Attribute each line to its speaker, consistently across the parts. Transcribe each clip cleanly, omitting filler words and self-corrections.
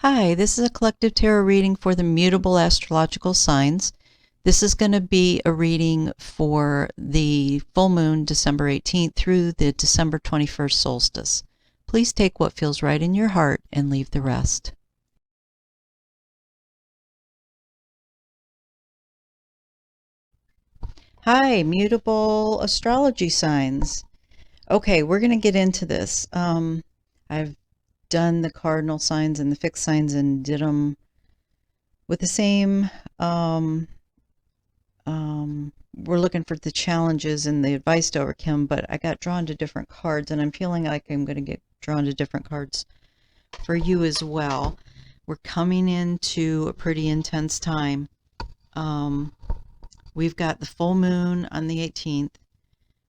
Speaker 1: Hi, this is a collective tarot reading for the mutable astrological signs. This is going to be a reading for the full moon December 18th through the December 21st solstice. Please take what feels right in your heart and leave the rest. Hi, mutable astrology signs. Okay, we're going to get into this. I've done the cardinal signs and the fixed signs and did them with the same we're looking for the challenges and the advice to overcome, but I got drawn to different cards, and I'm feeling like I'm going to get drawn to different cards for you as well. We're coming into a pretty intense time. We've got the full moon on the 18th.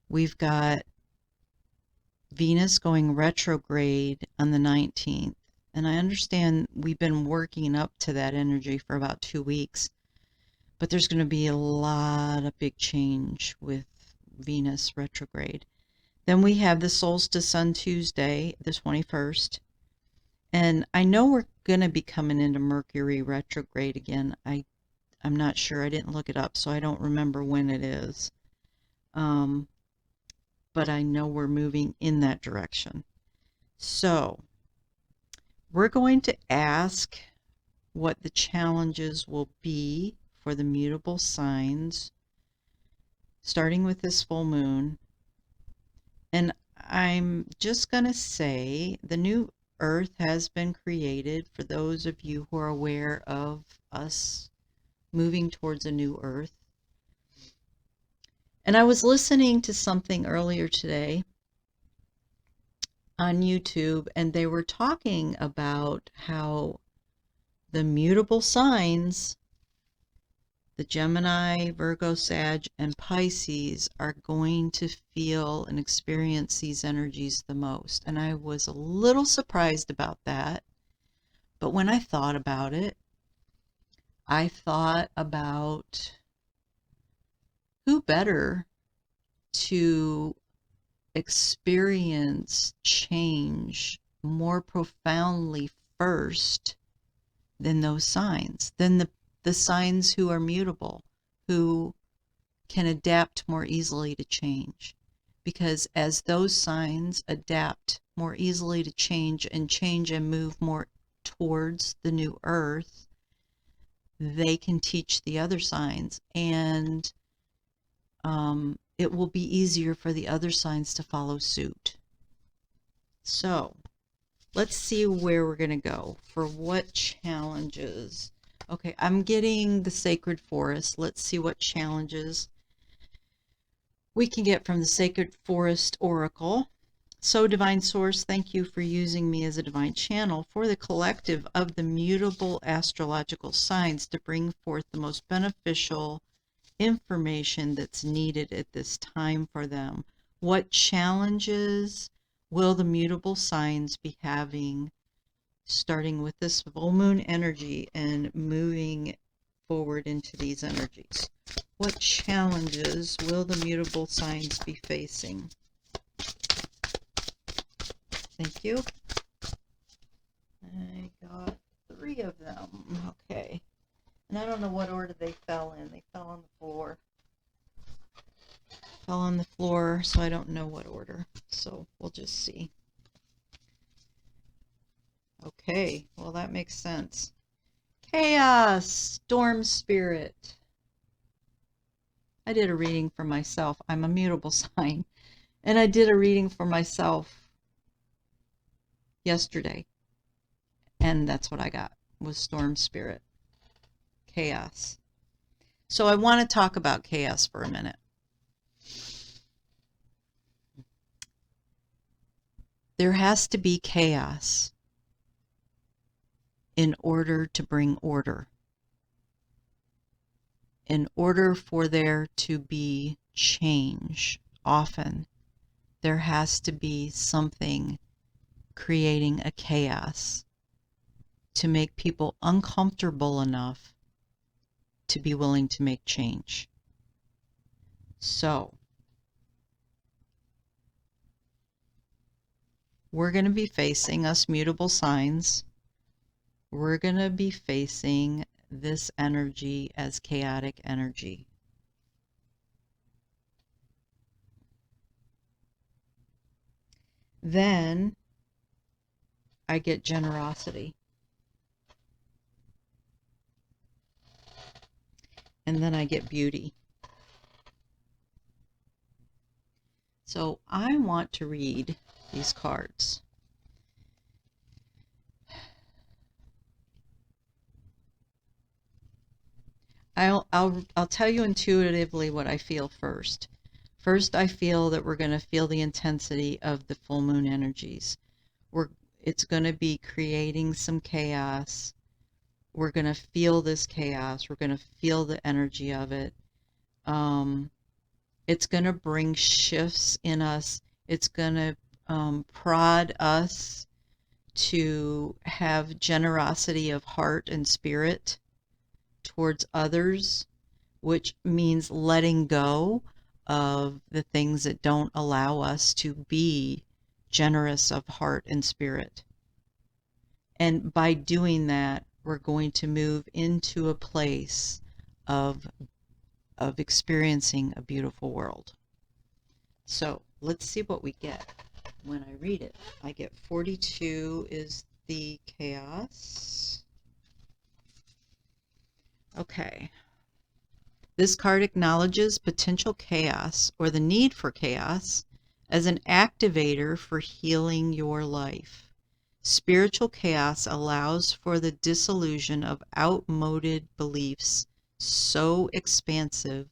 Speaker 1: We've got Venus going retrograde on the 19th. And I understand we've been working up to that energy for about 2 weeks. But there's going to be a lot of big change with Venus retrograde. Then we have the solstice on Tuesday, the 21st. And I know we're going to be coming into Mercury retrograde again. I'm not sure. I didn't look it up, so I don't remember when it is. But I know we're moving in that direction. So we're going to ask what the challenges will be for the mutable signs, starting with this full moon. And I'm just going to say the new earth has been created for those of you who are aware of us moving towards a new earth. And I was listening to something earlier today on YouTube, and they were talking about how the mutable signs, the Gemini, Virgo, Sag, and Pisces, are going to feel and experience these energies the most. And I was a little surprised about that. But when I thought about it, I thought about who better to experience change more profoundly first than those signs, than the signs who are mutable, who can adapt more easily to change. Because as those signs adapt more easily to change and move more towards the new earth, they can teach the other signs, and it will be easier for the other signs to follow suit. So let's see where we're going to go for what challenges. Okay, I'm getting the sacred forest. Let's see what challenges we can get from the sacred forest oracle. So, divine source, thank you for using me as a divine channel for the collective of the mutable astrological signs to bring forth the most beneficial information that's needed at this time for them. What challenges will the mutable signs be having, starting with this full moon energy and moving forward into these energies? What challenges will the mutable signs be facing? Thank you. I got 3 of them. Okay. And I don't know what order they fell in. They fell on the floor. Fell on the floor, so I don't know what order. So we'll just see. Okay, well that makes sense. Chaos, storm spirit. I did a reading for myself. I'm a mutable sign. And I did a reading for myself yesterday. And that's what I got, was storm spirit. Chaos. So I want to talk about chaos for a minute. There has to be chaos in order to bring order. In order for there to be change, often there has to be something creating a chaos to make people uncomfortable enough to be willing to make change. So we're going to be facing, us mutable signs, we're going to be facing this energy as chaotic energy. Then I get generosity. And then I get beauty. So I want to read these cards. I'll tell you intuitively what I feel first. First, I feel that we're going to feel the intensity of the full moon energies. It's going to be creating some chaos. We're going to feel this chaos. We're going to feel the energy of it. It's going to bring shifts in us. It's going to prod us to have generosity of heart and spirit towards others, which means letting go of the things that don't allow us to be generous of heart and spirit. And by doing that, we're going to move into a place of experiencing a beautiful world. So let's see what we get when I read it. I get 42 is the chaos. Okay. This card acknowledges potential chaos or the need for chaos as an activator for healing your life. Spiritual chaos allows for the dissolution of outmoded beliefs so expansive,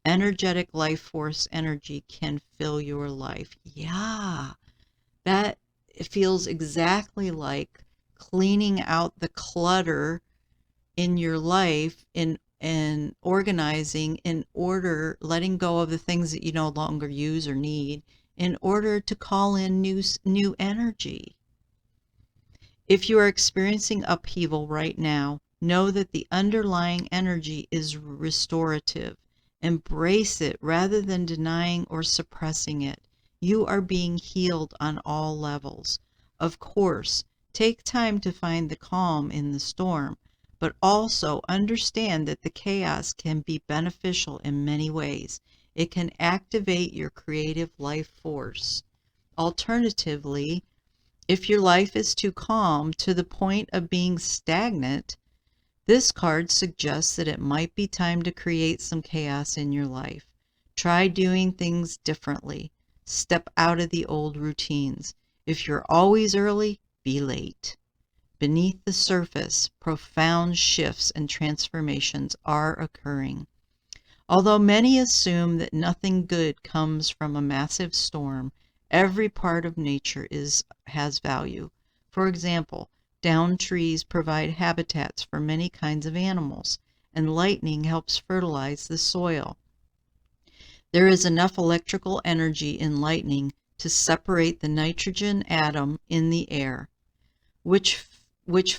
Speaker 1: energetic life force energy can fill your life. Yeah, that feels exactly like cleaning out the clutter in your life and organizing in order, letting go of the things that you no longer use or need in order to call in new energy. If you are experiencing upheaval right now, know that the underlying energy is restorative. Embrace it rather than denying or suppressing it. You are being healed on all levels. Of course, take time to find the calm in the storm, but also understand that the chaos can be beneficial in many ways. It can activate your creative life force. Alternatively, if your life is too calm to the point of being stagnant, this card suggests that it might be time to create some chaos in your life. Try doing things differently. Step out of the old routines. If you're always early, be late. Beneath the surface, profound shifts and transformations are occurring. Although many assume that nothing good comes from a massive storm, every part of nature has value. For example, downed trees provide habitats for many kinds of animals, and lightning helps fertilize the soil. There is enough electrical energy in lightning to separate the nitrogen atom in the air, which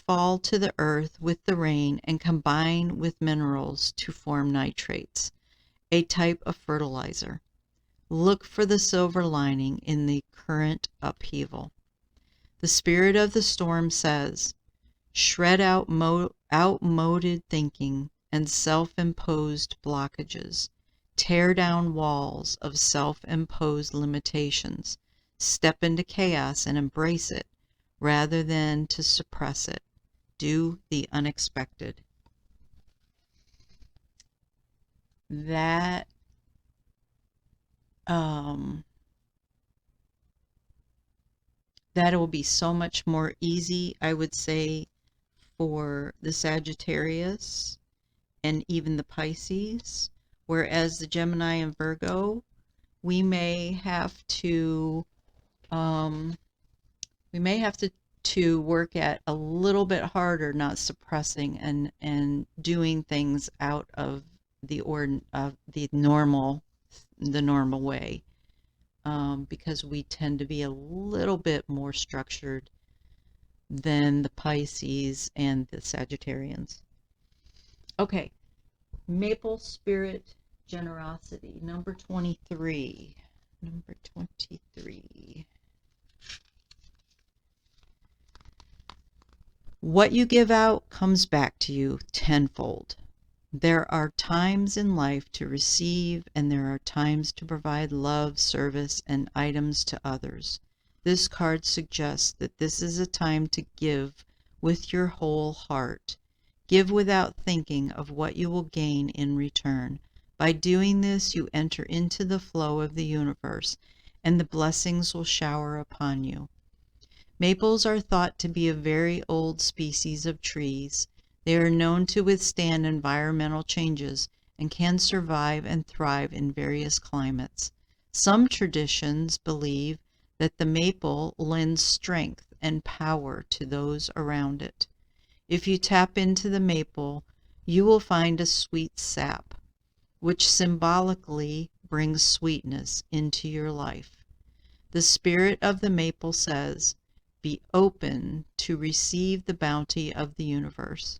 Speaker 1: fall to the earth with the rain and combine with minerals to form nitrates, a type of fertilizer. Look for the silver lining in the current upheaval. The spirit of the storm says, shred out outmoded thinking and self-imposed blockages. Tear down walls of self-imposed limitations. Step into chaos and embrace it, rather than to suppress it. Do the unexpected. That will be so much more easy, I would say, for the Sagittarius and even the Pisces, whereas the Gemini and Virgo, we may have to work at a little bit harder, not suppressing and doing things out of the normal way, because we tend to be a little bit more structured than the Pisces and the Sagittarians. Okay, Maple Spirit Generosity, number 23. Number 23. What you give out comes back to you tenfold. There are times in life to receive, and there are times to provide love, service, and items to others. This card suggests that this is a time to give with your whole heart. Give without thinking of what you will gain in return. By doing this, you enter into the flow of the universe, and the blessings will shower upon you. Maples are thought to be a very old species of trees. They are known to withstand environmental changes and can survive and thrive in various climates. Some traditions believe that the maple lends strength and power to those around it. If you tap into the maple, you will find a sweet sap, which symbolically brings sweetness into your life. The spirit of the maple says, be open to receive the bounty of the universe.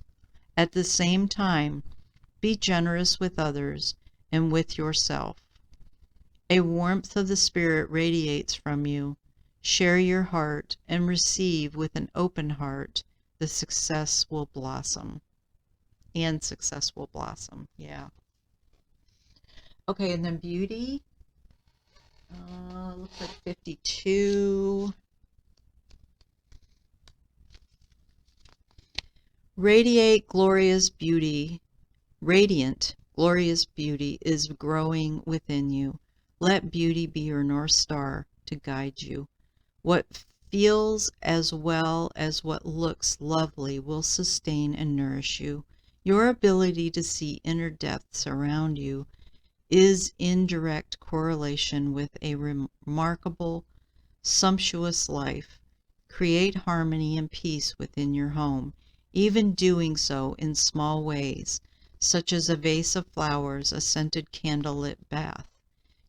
Speaker 1: At the same time, be generous with others and with yourself. A warmth of the spirit radiates from you. Share your heart and receive with an open heart. The success will blossom. And success will blossom. Yeah. Okay, and then beauty. Looks like 52. Radiate glorious beauty. Radiant, glorious beauty is growing within you. Let beauty be your North Star to guide you. What feels as well as what looks lovely will sustain and nourish you. Your ability to see inner depths around you is in direct correlation with a remarkable, sumptuous life. Create harmony and peace within your home, even doing so in small ways, such as a vase of flowers, a scented candlelit bath,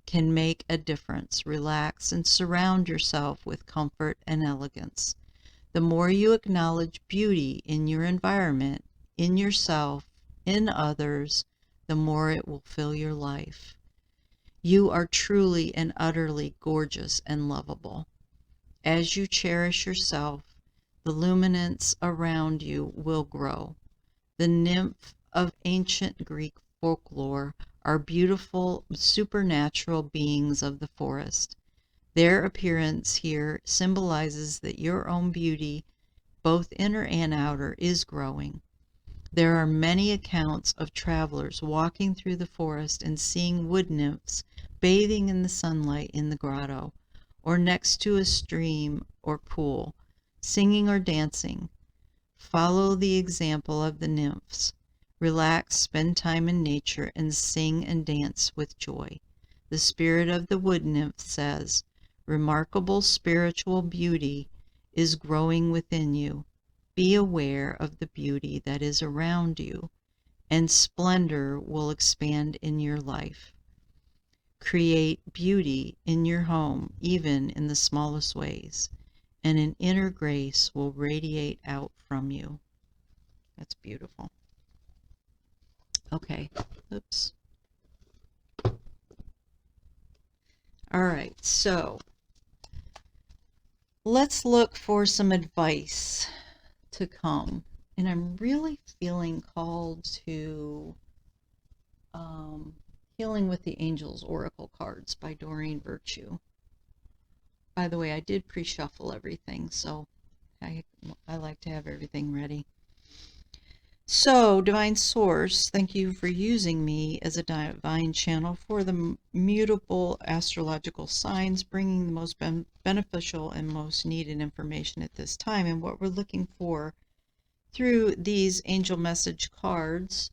Speaker 1: can make a difference. Relax and surround yourself with comfort and elegance. The more you acknowledge beauty in your environment, in yourself, in others, the more it will fill your life. You are truly and utterly gorgeous and lovable. As you cherish yourself, the luminance around you will grow. The nymph of ancient Greek folklore are beautiful supernatural beings of the forest. Their appearance here symbolizes that your own beauty, both inner and outer, is growing. There are many accounts of travelers walking through the forest and seeing wood nymphs bathing in the sunlight in the grotto, or next to a stream or pool, singing or dancing. Follow the example of the nymphs. Relax, spend time in nature, and sing and dance with joy. The spirit of the wood nymph says, remarkable spiritual beauty is growing within you. Be aware of the beauty that is around you, and splendor will expand in your life. Create beauty in your home, even in the smallest ways, and an inner grace will radiate out from you. That's beautiful. Okay, oops. All right, so let's look for some advice to come. And I'm really feeling called to Healing with the Angels Oracle cards by Doreen Virtue. By the way, I did pre-shuffle everything, so I like to have everything ready. So, Divine Source, thank you for using me as a divine channel for the mutable astrological signs, bringing the most beneficial and most needed information at this time. And what we're looking for through these angel message cards,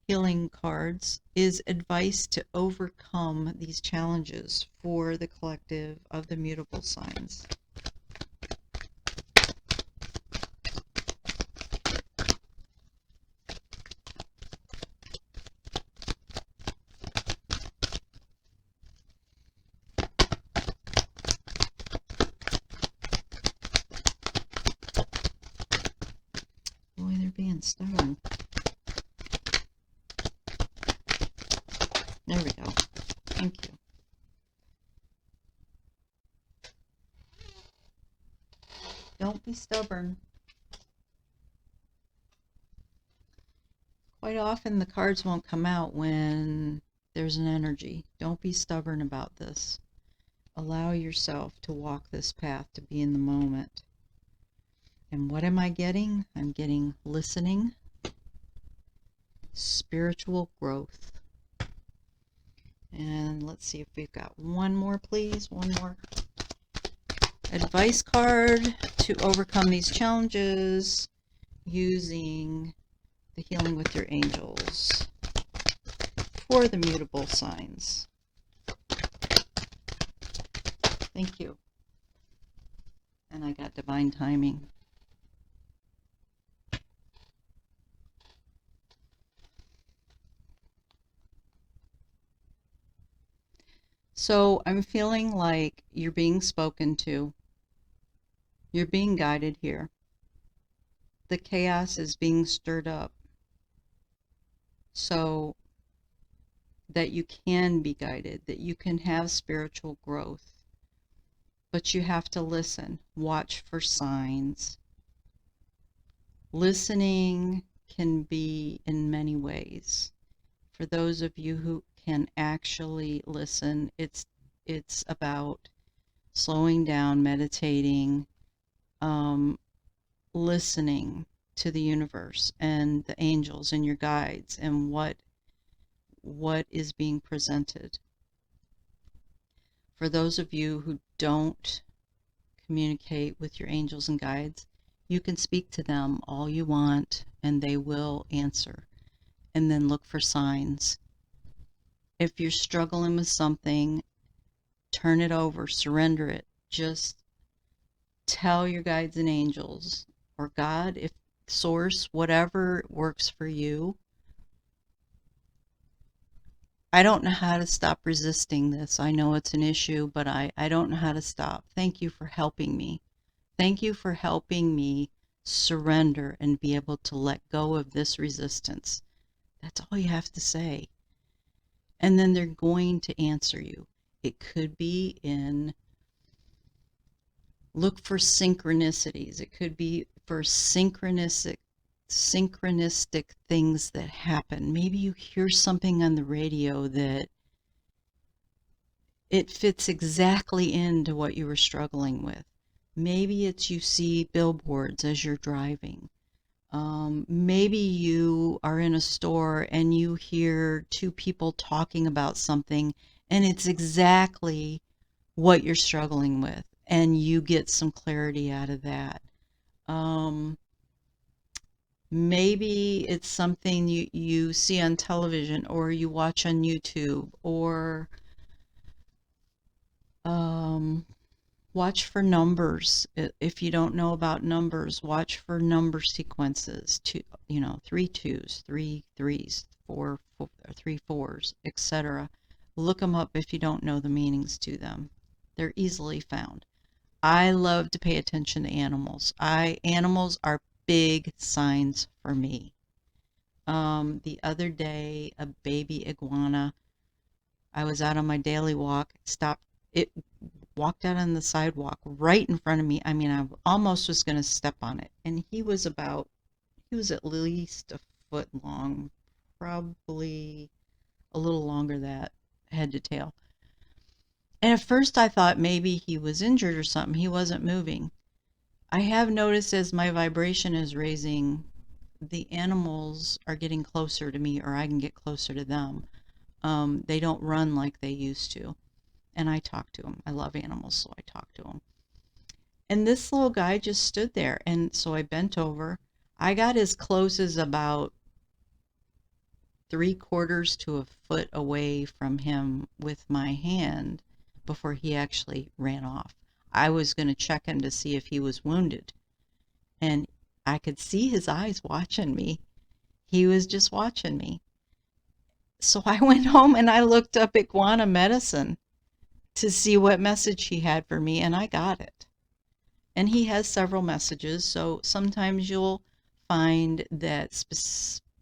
Speaker 1: healing cards, is advice to overcome these challenges for the collective of the mutable signs. Boy, they're being stubborn. There we go. Thank you. Don't be stubborn. quite often the cards won't come out when there's an energy. Don't be stubborn about this. Allow yourself to walk this path, to be in the moment. And what am I getting? I'm getting listening, spiritual growth. And let's see if we've got one more, please. One more advice card to overcome these challenges using the healing with your angels for the mutable signs. Thank you. And I got divine timing. So I'm feeling like you're being spoken to. You're being guided here. The chaos is being stirred up so that you can be guided, that you can have spiritual growth. But you have to listen, watch for signs. Listening can be in many ways. For those of you who can actually listen, it's about slowing down, meditating, listening to the universe and the angels and your guides and what is being presented. For those of you who don't communicate with your angels and guides, you can speak to them all you want and they will answer. And then look for signs. If you're struggling with something, turn it over, surrender it. Just tell your guides and angels, or God, if source, whatever works for you. I don't know how to stop resisting this. I know it's an issue, but I don't know how to stop. Thank you for helping me. Thank you for helping me surrender and be able to let go of this resistance. That's all you have to say. And then they're going to answer you. It could be in, look for synchronicities. It could be for synchronistic things that happen. Maybe you hear something on the radio that it fits exactly into what you were struggling with. Maybe it's you see billboards as you're driving. Maybe you are in a store and you hear two people talking about something and it's exactly what you're struggling with and you get some clarity out of that. Maybe it's something you see on television or you watch on YouTube, or watch for numbers. If you don't know about numbers, watch for number sequences. 3 2s, 3 3s, 3 4s, etc. Look them up if you don't know the meanings to them. They're easily found. I love to pay attention to animals. Animals are big signs for me. The other day, a baby iguana, I was out on my daily walk, it walked out on the sidewalk right in front of me. I mean, I almost was going to step on it. And he was at least a foot long, probably a little longer that head to tail. And at first I thought maybe he was injured or something. He wasn't moving. I have noticed as my vibration is raising, the animals are getting closer to me, or I can get closer to them. They don't run like they used to. And I talk to them. I love animals, so I talk to them. And this little guy just stood there. And so I bent over. I got as close as about 3/4 to a foot away from him with my hand before he actually ran off. I was going to check him to see if he was wounded. And I could see his eyes watching me. He was just watching me. So I went home and I looked up iguana medicine to see what message he had for me, and I got it. And he has several messages, so sometimes you'll find that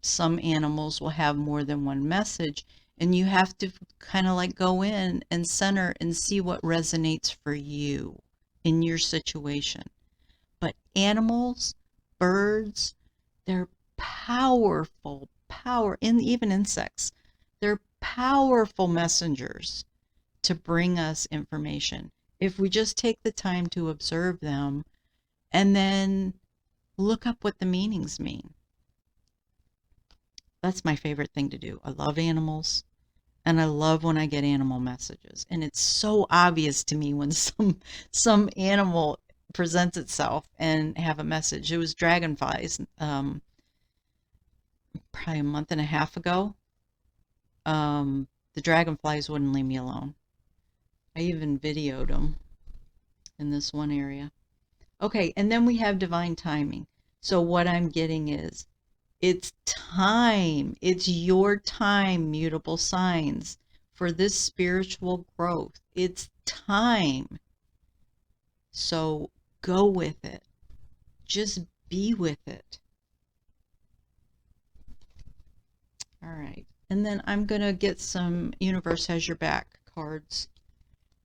Speaker 1: some animals will have more than one message, and you have to kind of like go in and center and see what resonates for you in your situation. But animals, birds, they're powerful even insects, they're powerful messengers to bring us information. If we just take the time to observe them and then look up what the meanings mean. That's my favorite thing to do. I love animals, and I love when I get animal messages. And it's so obvious to me when some animal presents itself and have a message. It was dragonflies, probably a month and a half ago. The dragonflies wouldn't leave me alone. I even videoed them in this one area. Okay, and then we have divine timing. So what I'm getting is, it's time. It's your time, mutable signs, for this spiritual growth. It's time. So go with it. Just be with it. All right. And then I'm going to get some Universe Has Your Back cards,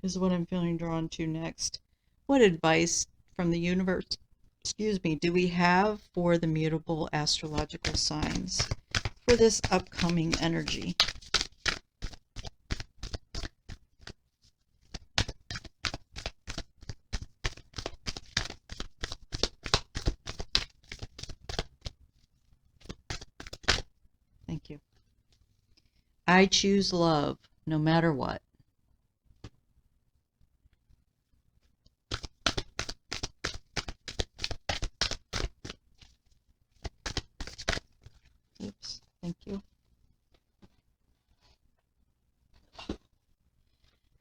Speaker 1: is what I'm feeling drawn to next. What advice from the universe, do we have for the mutable astrological signs for this upcoming energy? Thank you. I choose love no matter what. Oops, thank you.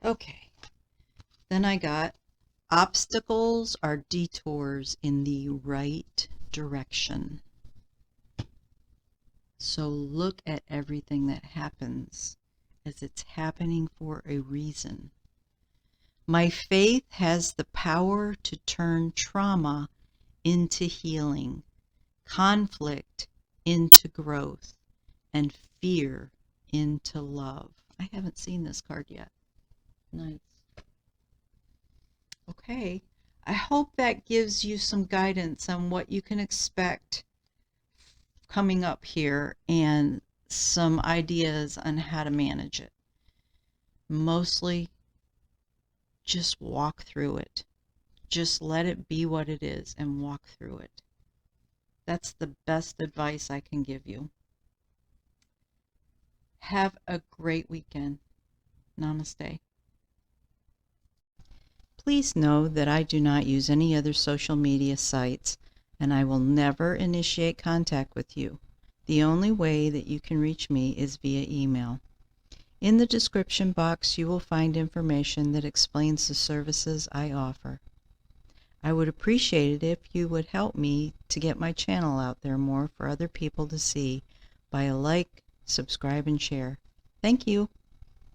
Speaker 1: Okay, then I got obstacles are detours in the right direction. So look at everything that happens as it's happening for a reason. My faith has the power to turn trauma into healing, conflict into growth, and fear into love. I haven't seen this card yet. Nice. Okay. I hope that gives you some guidance on what you can expect coming up here and some ideas on how to manage it. Mostly just walk through it. Just let it be what it is and walk through it. That's the best advice I can give you. Have a great weekend. Namaste. Please know that I do not use any other social media sites, and I will never initiate contact with you. The only way that you can reach me is via email. In the description box, you will find information that explains the services I offer. I would appreciate it if you would help me to get my channel out there more for other people to see by a like, subscribe, and share. Thank you.